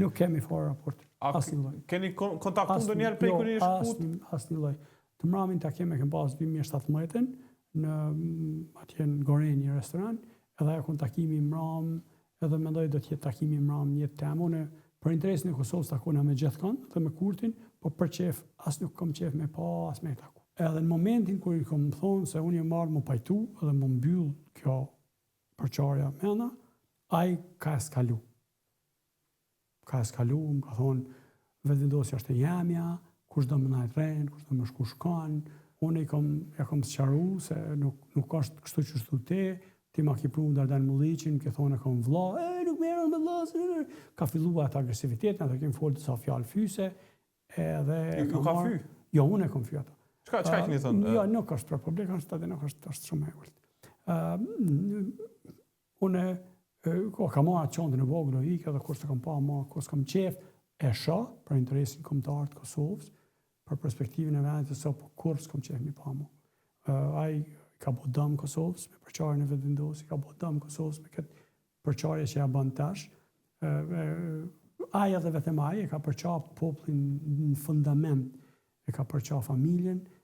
Nuk kemi fare raport. Asnjë lloj. Keni kontaktuar ndonjëherë prej kur jeni shkut? Asnjë lloj. Të mramin takim e kem pas 2017 në atje në Goren një restoran, edhe ajo kon takimi mram, edhe mendoj do të jetë takimi mram një temë. Unë për interesin e Kosovës takona me gjithkund dhe me Kurtin, po për qef as nuk kam qef me pa as me taku. Edhe në momentin kur i kam thonë se unë jam marrë më pajtu edhe më mbyll kjo përçarja mena, ai ka eskalu. Ka eskalu, më ka thonë vetëvendosja është e jamja, kush do më najt rend, kush do më shku shkan. Unë ja kam sqaru se nuk është kështu që shtu ti ma ki pru Dardan Mulliqin, ke thonë e kam vlla, nuk merën me vlla, ka filluar atë agresivitetin, atë kemë folë disa fjalë fyse, edhe... Ju ka fy? Jo, unë e kam fy ato. Çka keni thonë? Jo, nuk është për problem, nuk është shumë e vërtet. Unë kam marrë qondën e vogël o ikë, edhe kur se kam pa ma, kur s'kam qef, e shoh për interesin kombëtar të Kosovës, për perspektivën e vendit se po kur s'kam qef mi pa mu. Ai ka bo dëm Kosovës me përçarjen e vetëvendosjes, ka bo dëm Kosovës me këtë përçarje që ja bën tash. Ai edhe vetëm ai e ka përçarë popullin në fundament, e ka përçarë familjen,